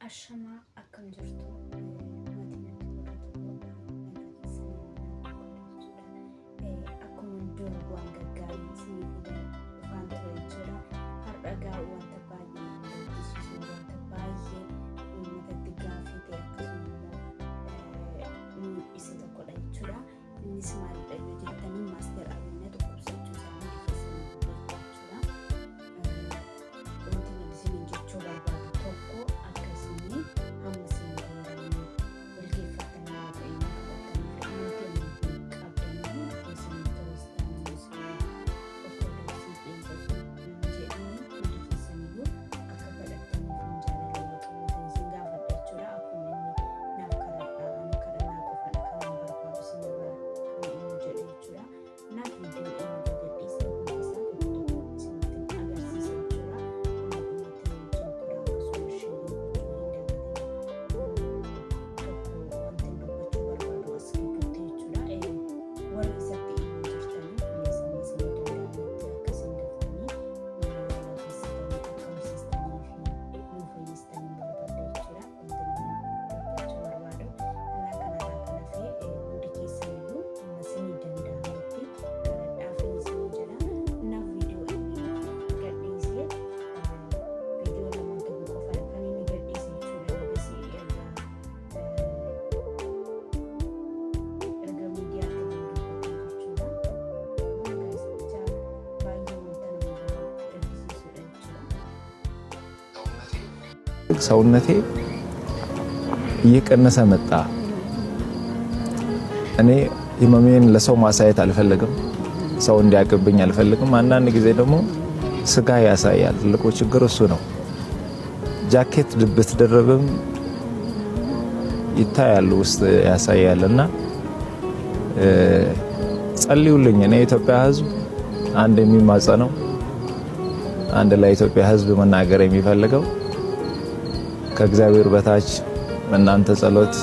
Ashama akkam jirtu akkuma dur waan gaggaarii isinii fidan dhufaan ture jechuudha. Har'agaa wanta baay'ee barbaachisuuf wanta baay'ee uummatatti gaaffii ta'e akkasuma isa tokkodha jechuudha. Innis maalidha yoo jettanii maaster Abinnaa dhukkubsachuu isaanii keessatti jechuudha. Wanti nuti isiniin jechuu barbaadu tokko ሰውነቴ እየቀነሰ መጣ። እኔ ህመሜን ለሰው ማሳየት አልፈልግም፣ ሰው እንዲያቅብኝ አልፈልግም። አንዳንድ ጊዜ ደግሞ ስጋ ያሳያል። ትልቁ ችግር እሱ ነው። ጃኬት ብትደረብም ይታያል፣ ውስጥ ያሳያልና ጸልዩልኝ። እኔ የኢትዮጵያ ህዝብ አንድ የሚማጸነው አንድ ለኢትዮጵያ ህዝብ መናገር የሚፈልገው ከእግዚአብሔር በታች በእናንተ ጸሎት፣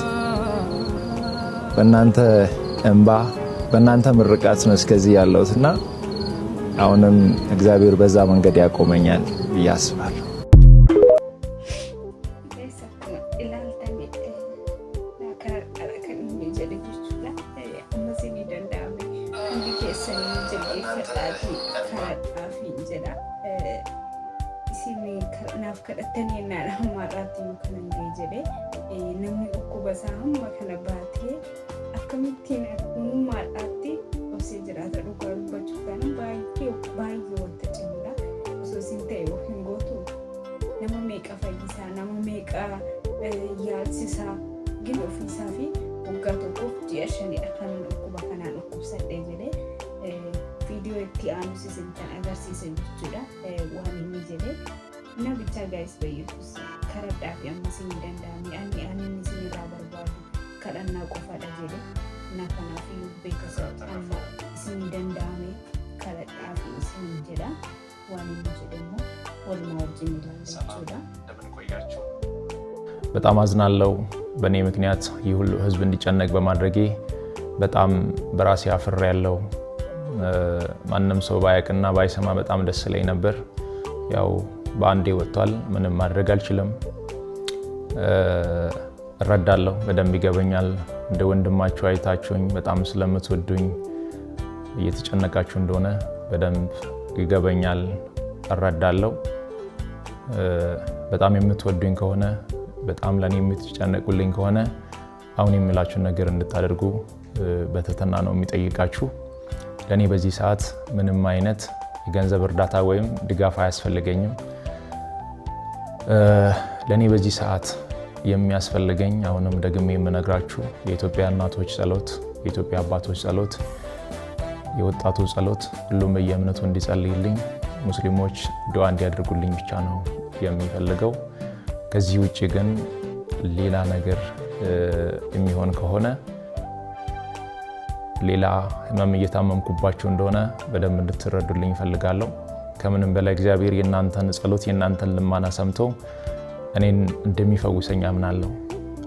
በእናንተ እንባ፣ በእናንተ ምርቃት ነው እስከዚህ ያለሁትና አሁንም እግዚአብሔር በዛ መንገድ ያቆመኛል ብዬ አስባለሁ። naaf kadhattanii ennaadha ammaarraatti kan hangee jedhee namni dhukkubasaa hamma kana baatee akkamittiin uummaadhaatti obsee jiraata. Dhugaa dubbachuuf taana baay'ee wanta cimudha. Osoo isin ta'e hin gootu nama meeqa fayyisaa, nama meeqa yaalchisaa gil ofiisaa fi waggaa tokkoof ji'a 5 kan dhukkuba kanaan dhukkubsadhee jedhee viidiyoo itti aanusi isin agarsiisan jechuudha. Waan inni jedhee na bicha guys በኢየሱስ ከረዳፊ አምስኝ ደንዳሚ አኒ ንስኒ ራበርባሉ ከዳና ቆፋዳ ጀደ እና ከናፊ ቤተሰብ አማ ስኒ ደንዳሚ ከረዳፊ ስኒ ጀዳ ዋኒ ደግሞ ወልማውጅ ሚላልቹዳ ለምን ቆያችሁ? በጣም አዝናለሁ። በእኔ ምክንያት ይህ ሁሉ ህዝብ እንዲጨነቅ በማድረጌ በጣም በራሴ አፍሬያለሁ። ማንንም ሰው ባያቅና ባይሰማ በጣም ደስ ይለኝ ነበር። ያው በአንዴ ወጥቷል። ምንም ማድረግ አልችልም። እረዳለሁ፣ በደንብ ይገበኛል። እንደ ወንድማችሁ አይታችሁኝ በጣም ስለምትወዱኝ እየተጨነቃችሁ እንደሆነ በደንብ ይገበኛል፣ እረዳለሁ። በጣም የምትወዱኝ ከሆነ በጣም ለኔ የምትጨነቁልኝ ከሆነ አሁን የምላችሁን ነገር እንድታደርጉ በትህትና ነው የሚጠይቃችሁ። ለኔ በዚህ ሰዓት ምንም አይነት የገንዘብ እርዳታ ወይም ድጋፍ አያስፈልገኝም። ለኔ በዚህ ሰዓት የሚያስፈልገኝ አሁንም ደግሜ የምነግራችሁ የኢትዮጵያ እናቶች ጸሎት፣ የኢትዮጵያ አባቶች ጸሎት፣ የወጣቱ ጸሎት፣ ሁሉም በየእምነቱ እንዲጸልይልኝ፣ ሙስሊሞች ዱዓ እንዲያደርጉልኝ ብቻ ነው የሚፈልገው። ከዚህ ውጪ ግን ሌላ ነገር የሚሆን ከሆነ ሌላ ህመም እየታመምኩባችሁ እንደሆነ በደንብ እንድትረዱልኝ ፈልጋለሁ። ከምንም በላይ እግዚአብሔር የእናንተን ጸሎት የእናንተን ልማና ሰምቶ እኔን እንደሚፈውሰኝ አምናለሁ።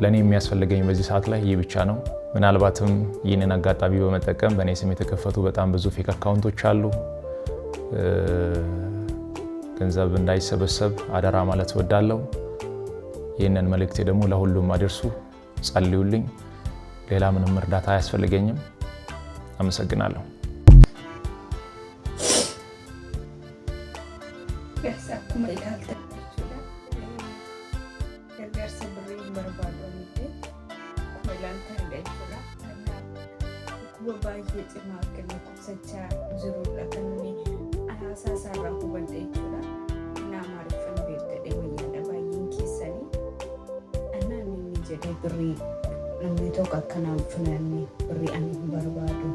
ለኔ የሚያስፈልገኝ በዚህ ሰዓት ላይ ይህ ብቻ ነው። ምናልባትም ይህንን አጋጣሚ በመጠቀም በእኔ ስም የተከፈቱ በጣም ብዙ ፌክ አካውንቶች አሉ። ገንዘብ እንዳይሰበሰብ አደራ ማለት ወዳለው ይህንን መልእክቴ ደግሞ ለሁሉም አድርሱ፣ ጸልዩልኝ። ሌላ ምንም እርዳታ አያስፈልገኝም። አመሰግናለሁ። Birrii namni tokko akkanaan funaanne birrii ani hin barbaadu.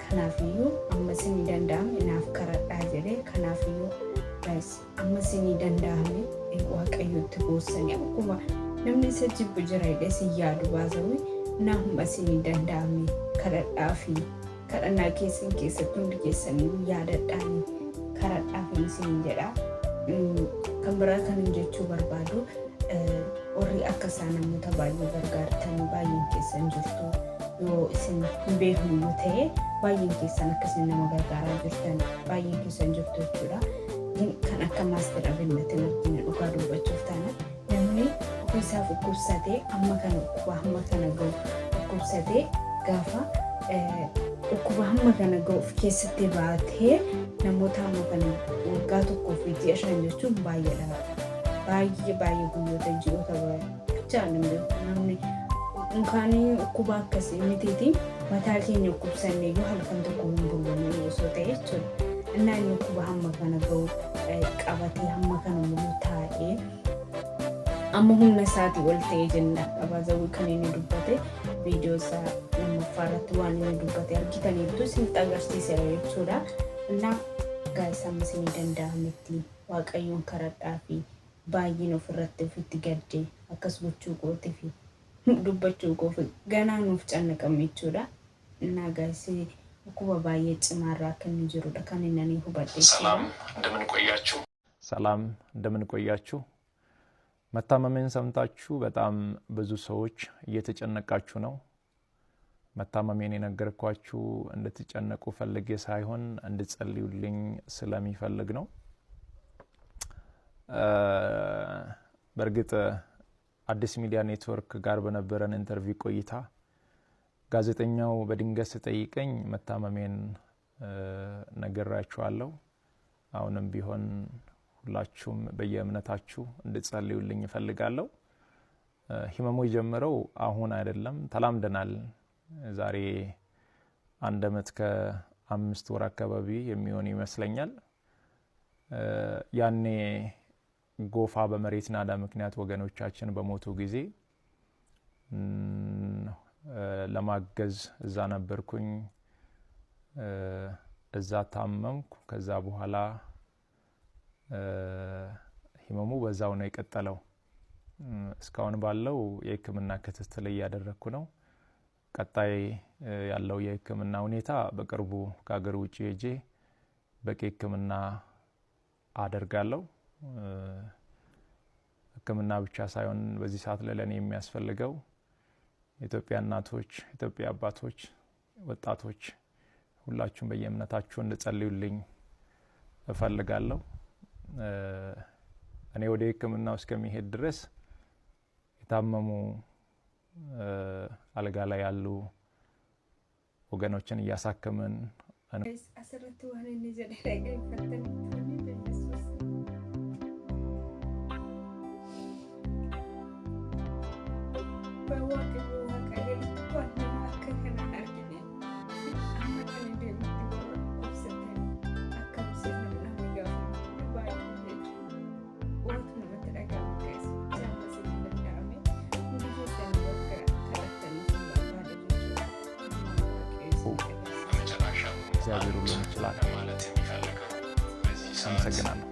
Kanaafiyyuu amma isinii danda'ame naaf kadhadhaa jedhee kanaafiyyuu amma isinii danda'ame waaqayyotti boossanii akkuma namni isa jibbu jira jedhee si yaadu baasawee naafuma isinii danda'ame kadhadhaa fi kadhannaa keessatti hundi keessanii yaadadhaanii kadhadhaa fi isinii jedha. Kan biraa kanin jechuu barbaadu warri akka isaan namoota baay'ee gargaartan baay'een keessan jirtu yoo isin hin beeknu yoo ta'e baay'een keessan akkasiin nama gargaaraa jirtan baay'een keessan jirtu jechuudha. Kan akka maaster abinnatin arginu dhugaa dubbachuuf taana namni ofiisaaf dhukkubsatee amma kana dhukkuba hamma kana ga'u dhukkubsatee gaafa dhukkuba hamma kana ga'uuf keessatti baatee namoota hamma kana waggaa tokkoo fi ji'a 5 jechuun baay'eedha. Baay'ee guyyoota ji'oota bichaan namni unkaanii dhukkuba akkasii mitiiti mataa keenya dhukkubsannee yoo halkan tokko hin bulloomne osoo ta'e jechuudha. Innaan dhukkuba hamma kana ga'u qabatee hamma kana muluu taa'ee amma humna isaatii ol ta'ee jenna qabaazawii kan inni dubbate viidiyoo isaa lammaffaa irratti waan inni dubbate argitaniittu isinitti agarsiiseera jechuudha. Innaa gaa'isa amma isinii danda'ametti waaqayyoon kadhadhaa fi baay'een ofirratti ofitti gaddee akkas gochuu qootee fi dubbachuu qoofi ganaa nuuf cannaqame jechuudha. Innaa gaa'isi dhukkuba baay'ee cimaarraa akka inni jirudha kan inni hubadhe. ሰላም እንደምን ቆያችሁ? መታመሜን ሰምታችሁ በጣም ብዙ ሰዎች እየተጨነቃችሁ ነው። መታመሜን የነገርኳችሁ እንድትጨነቁ ፈልጌ ሳይሆን እንድትጸልዩልኝ ስለሚፈልግ ነው። በእርግጥ አዲስ ሚዲያ ኔትወርክ ጋር በነበረን ኢንተርቪው ቆይታ ጋዜጠኛው በድንገት ሲጠይቀኝ መታመሜን ነግራችኋለሁ። አሁንም ቢሆን ሁላችሁም በየእምነታችሁ እንድትጸልዩልኝ እፈልጋለሁ። ህመሙ የጀመረው አሁን አይደለም፣ ተላምደናል። ዛሬ 1 ዓመት ከ5 ወር አካባቢ የሚሆን ይመስለኛል። ያኔ ጎፋ በመሬት ናዳ ምክንያት ወገኖቻችን በሞቱ ጊዜ ለማገዝ እዛ ነበርኩኝ። እዛ ታመምኩ። ከዛ በኋላ ህመሙ በዛው ነው የቀጠለው። እስካሁን ባለው የህክምና ክትትል እያደረኩ ነው። ቀጣይ ያለው የህክምና ሁኔታ በቅርቡ ከሀገር ውጪ ሄጄ በቂ ህክምና አደርጋለሁ። ህክምና ብቻ ሳይሆን በዚህ ሰዓት ለኔ የሚያስፈልገው ኢትዮጵያ እናቶች፣ ኢትዮጵያ አባቶች፣ ወጣቶች ሁላችሁም በየእምነታችሁ እንድትጸልዩልኝ እፈልጋለሁ። እኔ ወደ ህክምናው እስከሚሄድ ድረስ የታመሙ አልጋ ላይ ያሉ ወገኖችን እያሳከምን እግዚአብሔር ሁሉን ይችላል። አመሰግናለሁ።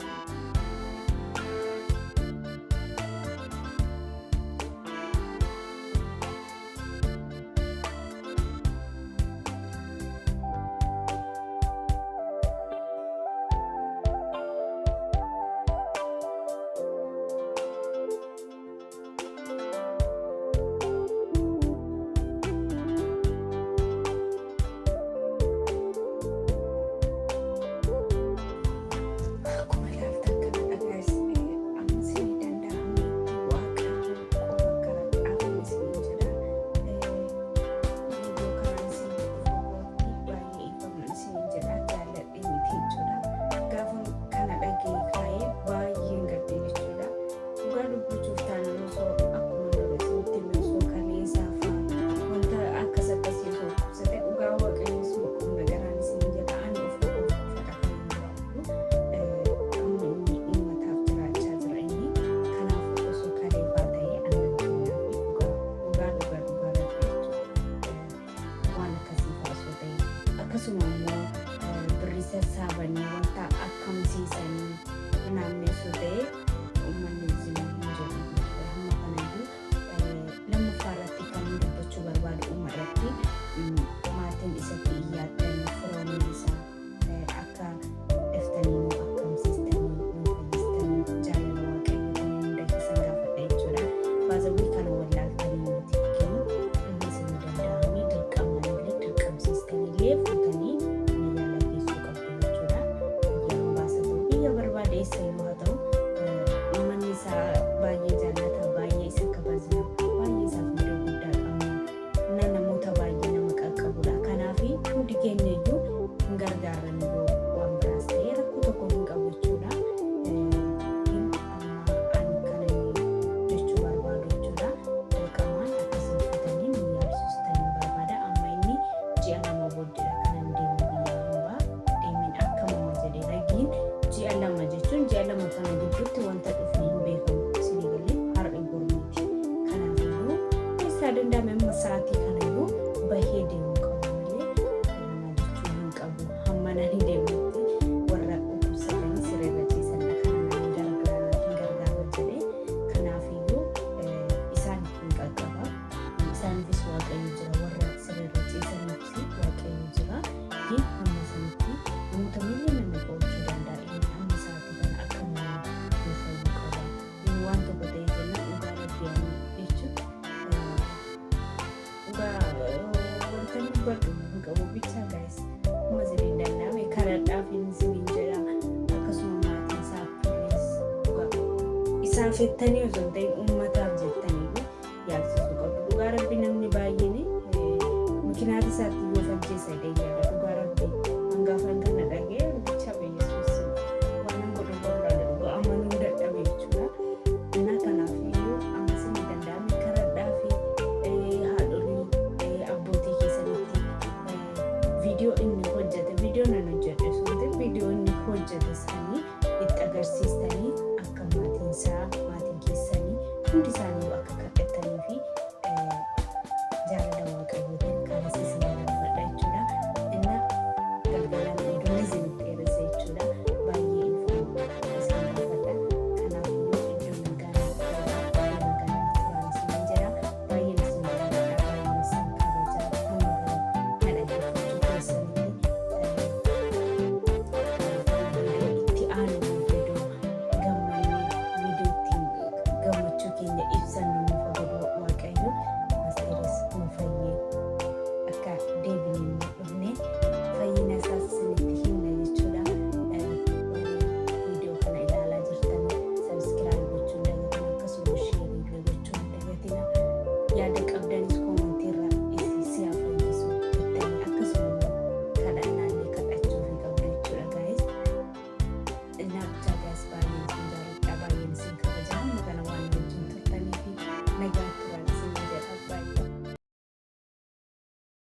sa'aatii kanayyuu bahee deemuu qabu malee kana jechuu hin qabu. Hammanaan hin deemutti warra dhukkubsatanii siree ciisan kana gargaara jedhee kanaafiyyuu isaan hin qaqqaba. Isaaniifis waaqayyo jira, warra siree ciisaniifis waaqayyo jira. Hamma sanitti namoota miliyoona qo'achuu danda'a. Hamma sa'aatii kana akka nama fayyuu qaba. Waan tokko ta'ee jennaan dhugaa rabbiyaanii jechuun wanta dubbadhu hin qabu bichaa gaa'is kuma siniin danda'ame karadhaaf hin siniin jedha. Akkasuma maatiin isaa firees isaaf jettanii osoo hin ta'in uummataaf jettanii yaalchisuu qabdu. Dhugaa rabbi namni baay'een mikinaata isaatti yoo fajjeessa deeyyadha. Dhugaa rabbi hangaafa kana dhagee bichaa beeyesuus waan hin godhu barbaada dhugaa amanuu dadhabe jechuudha. Innaa kanaaf iyyuu amma siniin danda'ame karadhaa fi haadholii abbootii keessanitti viidiyoo inni hojjete viidiyoo nan hojjedhe sunti viidiyoo inni hojjete isaanii itti agarsiistanii akka maatiin keessanii hundi isaanii akka kadhatanii fi jaalala waaqayyootiin kanas isin gaafadha jechuudha. Inna galgalaan oduun isinitti dheeressa jechuudha. Baay'ee ulfaata isin gaafadha. Kanaafuu iddoo nagaatti waan isin jedha. Baay'een isin gaafadha. Baay'een isin kabaja. Hamma kana dhaggeeffachuu keessanitti itti aanu viidiyoo gammannee viidiyoo ittiin gammachuu keenya ibsannu nuuf godhu waaqayyo Asteeris nu fayyee akka deebinee nu dhufne fayyina isaas isinitti himna jechuudha. Viidiyoo kana ilaalaa jirtan sabiskiraayib gochuun dagatina akkasuma sheerii gochuun dagatina yaada